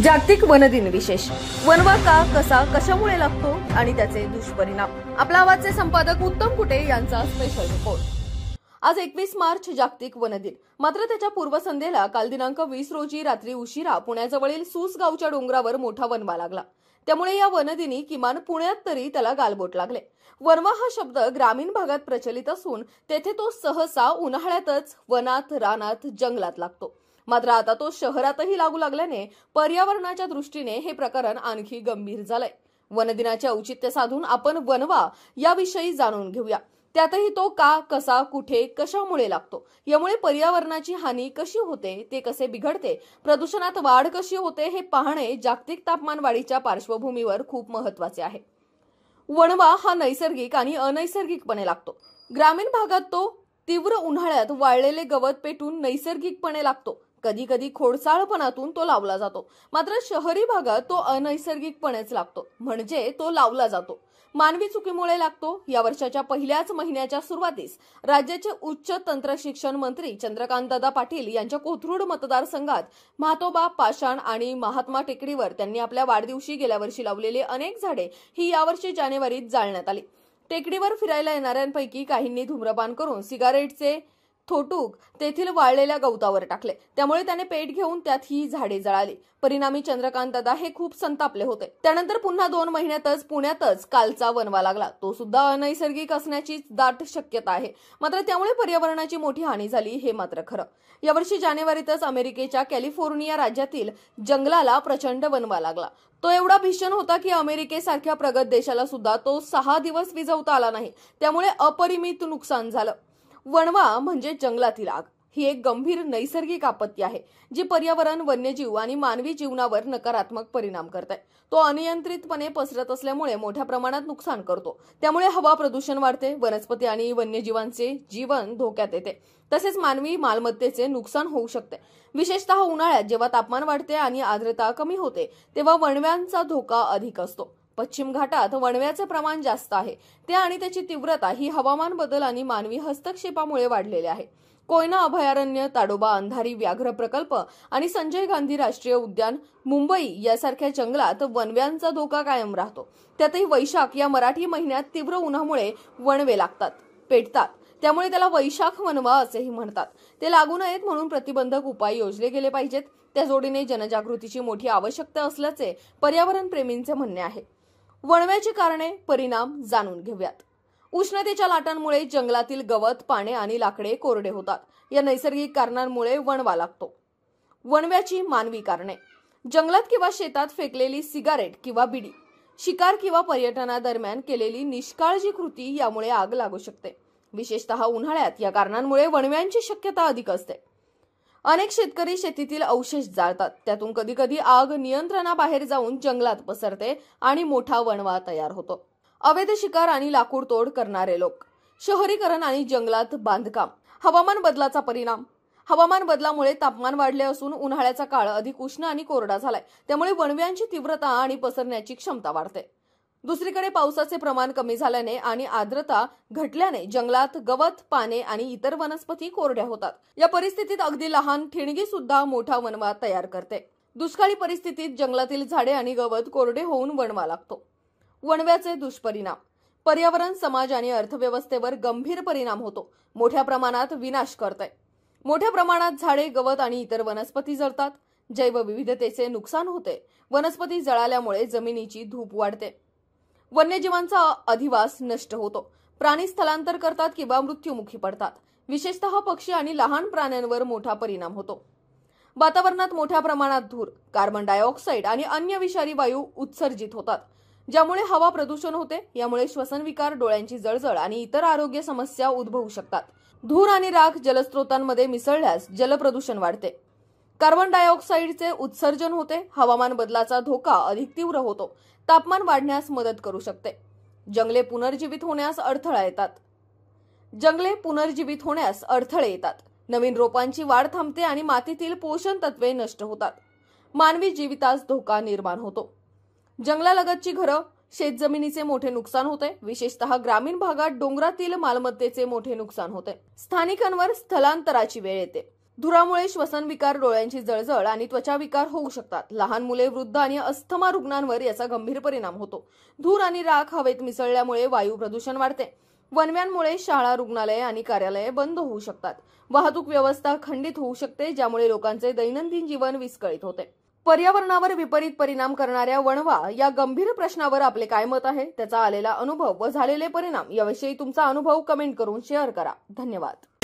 जागतिक वन दिन विशेष. वनवा का, कसा, कशामुळे लागतो आणि त्याचे दुष्परिणाम. आपला आवाजचे संपादक उत्तम कुटे यांचा स्पेशल रिपोर्ट. आज 21 मार्च जागतिक वन दिन. मात्र त्याच्या पूर्वसंध्येला काल दिनांक 20 रोजी रात्री उशिरा पुण्याजवळील सूस गावच्या डोंगरावर मोठा वनवा लागला. त्यामुळे या वनदिनी किमान पुण्यात तरी त्याला गालबोट लागले. वनवा हा शब्द ग्रामीण भागात प्रचलित असून तेथे तो सहसा उन्हाळ्यातच वनात, रानात, जंगलात लागतो. मात्र आता तो शहरातही लागू लागल्याने पर्यावरणाच्या दृष्टीने हे प्रकरण आणखी गंभीर झालंय. वनदिनाचे औचित्य साधून आपण वनवा याविषयी जाणून घेऊया. त्यातही तो का, कसा, कुठे, कशामुळे लागतो, यामुळे पर्यावरणाची हानी कशी होते, ते कसे बिघडते, प्रदूषणात वाढ कशी होते हे पाहणे जागतिक तापमान वाढीच्या पार्श्वभूमीवर खूप महत्त्वाचे आहे. वनवा हा नैसर्गिक आणि अनैसर्गिकपणे लागतो. ग्रामीण भागात तो तीव्र उन्हाळ्यात वाळलेले गवत पेटून नैसर्गिकपणे लागतो. कधी कधी खोडसाळपणातून तो लावला जातो. मात्र शहरी भागात तो अनैसर्गिकपणेच लागतो, म्हणजे तो लावला जातो. मानवी चुकीमुळे लागतो. या वर्षाच्या पहिल्याच महिन्याच्या सुरुवातीस राज्याचे उच्च तंत्र शिक्षण मंत्री चंद्रकांतदादा पाटील यांच्या कोथरूड मतदारसंघात म्हातोबा, पाषाण आणि महात्मा टेकडीवर त्यांनी आपल्या वाढदिवशी गेल्या वर्षी लावलेली अनेक झाडे ही यावर्षी जानेवारीत जाळण्यात आली. टेकडीवर फिरायला येणाऱ्यांपैकी काहींनी धूम्रपान करून सिगारेटचे थोटूक तेथील वाळलेल्या गवतावर टाकले. त्यामुळे त्याने पेट घेऊन त्यात ही झाडे जळाली. परिणामी चंद्रकांतदादा हे खूप संतापले होते. त्यानंतर पुन्हा 2 महिन्यातच पुण्यातच कालचा वनवा लागला. तो सुद्धा अनैसर्गिक असण्याची दाट शक्यता आहे. मात्र त्यामुळे पर्यावरणाची मोठी हानी झाली हे मात्र खरं. यावर्षी जानेवारीतच अमेरिकेच्या कॅलिफोर्निया राज्यातील जंगलाला प्रचंड वनवा लागला. तो एवढा भीषण होता की अमेरिकेसारख्या प्रगत देशाला सुद्धा तो 6 दिवस विझवता आला नाही. त्यामुळे अपरिमित नुकसान झालं. वनवा म्हणजे जंगलातील आग. ही एक गंभीर नैसर्गिक आपत्ती आहे जी पर्यावरण, वन्यजीव आणि मानवी जीवनावर नकारात्मक परिणाम करते. तो अनियंत्रितपणे पसरत असल्यामुळे मोठ्या प्रमाणात नुकसान करतो. त्यामुळे हवा प्रदूषण वाढते, वनस्पती आणि वन्यजीवांचे जीवन धोक्यात येते. तसेच मानवी मालमत्तेचे नुकसान होऊ शकते. विशेषतः उन्हाळ्यात जेव्हा तापमान वाढते आणि आर्द्रता कमी होते तेव्हा वणव्यांचा धोका अधिक असतो. पश्चिम घाटात वणव्याचे प्रमाण जास्त आहे. ते आणि त्याची तीव्रता ही हवामान बदल आणि मानवी हस्तक्षेपामुळे वाढलेले आहे. कोयना अभयारण्य, ताडोबा अंधारी व्याघ्र प्रकल्प आणि संजय गांधी राष्ट्रीय उद्यान, मुंबई यासारख्या जंगलात वणव्यांचा धोका कायम राहतो. त्यातही वैशाख या मराठी महिन्यात तीव्र उन्हामुळे वणवे लागतात, पेटतात. त्यामुळे त्याला वैशाख वनवा असेही म्हणतात. ते लागू नयेत म्हणून प्रतिबंधक उपाय योजले गेले पाहिजेत. त्या जोडीने जनजागृतीची मोठी आवश्यकता असल्याचे पर्यावरण प्रेमींचे म्हणणे आहे. वणव्याची कारणे, परिणाम जाणून घेऊयात. उष्णतेच्या लाटांमुळे जंगलातील गवत, पाने आणि लाकडे कोरडे होतात. या नैसर्गिक कारणांमुळे वणवा लागतो. वणव्याची मानवी कारणे: जंगलात किंवा शेतात फेकलेली सिगारेट किंवा बिडी, शिकार किंवा पर्यटनादरम्यान केलेली निष्काळजी कृती यामुळे आग लागू शकते. विशेषतः उन्हाळ्यात या कारणांमुळे वणव्यांची शक्यता अधिक असते. अनेक शेतकरी शेतीतील अवशेष जाळतात. त्यातून कधी कधी आग नियंत्रणाबाहेर जाऊन जंगलात पसरते आणि मोठा वणवा तयार होतो. अवैध शिकार आणि लाकूड तोड करणारे लोक, शहरीकरण आणि जंगलात बांधकाम, हवामान बदलाचा परिणाम. हवामान बदलामुळे तापमान वाढले असून उन्हाळ्याचा काळ अधिक उष्ण आणि कोरडा झालाय. त्यामुळे वणव्यांची तीव्रता आणि पसरण्याची क्षमता वाढते. दुसरीकडे पावसाचे प्रमाण कमी झाल्याने आणि आर्द्रता घटल्याने जंगलात गवत, पाने आणि इतर वनस्पती कोरड्या होतात. या परिस्थितीत अगदी लहान ठिणगी सुद्धा मोठा वणवा तयार करते. दुष्काळी परिस्थितीत जंगलातील झाडे आणि गवत कोरडे होऊन वणवा लागतो. वणव्याचे दुष्परिणाम: पर्यावरण, समाज आणि अर्थव्यवस्थेवर गंभीर परिणाम होतो. मोठ्या प्रमाणात विनाश करते. मोठ्या प्रमाणात झाडे, गवत आणि इतर वनस्पती जळतात. जैवविविधतेचे नुकसान होते. वनस्पती जळाल्यामुळे जमिनीची धूप वाढते. वन्यजीवांचा अधिवास नष्ट होतो. प्राणी स्थलांतर करतात किंवा मृत्युमुखी पडतात. विशेषतः पक्षी आणि लहान प्राण्यांवर मोठा परिणाम होतो. वातावरणात मोठ्या प्रमाणात धूर, कार्बन डायऑक्साईड आणि अन्य विषारी वायू उत्सर्जित होतात, ज्यामुळे हवा प्रदूषण होते. यामुळे श्वसन विकार, डोळ्यांची जळजळ आणि इतर आरोग्य समस्या उद्भवू शकतात. धूर आणि राख जलस्रोतांमध्ये मिसळल्यास जलप्रदूषण वाढते. कार्बन डायऑक्साईडचे उत्सर्जन होते. हवामान बदलाचा धोका अधिक तीव्र होतो. तापमान वाढण्यास मदत करू शकते. जंगले पुनर्जीवित होण्यास अडथळे येतात. नवीन रोपांची वाढ थांबते आणि मातीतील पोषण तत्वे नष्ट होतात. मानवी जीवितास धोका निर्माण होतो. जंगलालगतची घरं, शेतजमिनीचे मोठे नुकसान होते. विशेषतः ग्रामीण भागात डोंगरातील मालमत्तेचे मोठे नुकसान होते. स्थानिकांवर स्थलांतराची वेळ येते. धुरामुळे श्वसन विकार, डोळ्यांची जळजळ आणि त्वचा विकार होऊ शकतात. लहान मुले, वृद्ध आणि अस्थमा रुग्णांवर याचा गंभीर परिणाम होतो. धूर आणि राख हवेत मिसळल्यामुळे वायू प्रदूषण वाढते. वणव्यांमुळे शाळा, रुग्णालये आणि कार्यालये बंद होऊ शकतात. वाहतूक व्यवस्था खंडित होऊ शकते, ज्यामुळे लोकांचे दैनंदिन जीवन विस्कळीत होते. पर्यावरणावर विपरीत परिणाम करणाऱ्या वणवा या गंभीर प्रश्नावर आपले काय मत आहे, त्याचा आलेला अनुभव व झालेले परिणाम याविषयी तुमचा अनुभव कमेंट करून शेअर करा. धन्यवाद.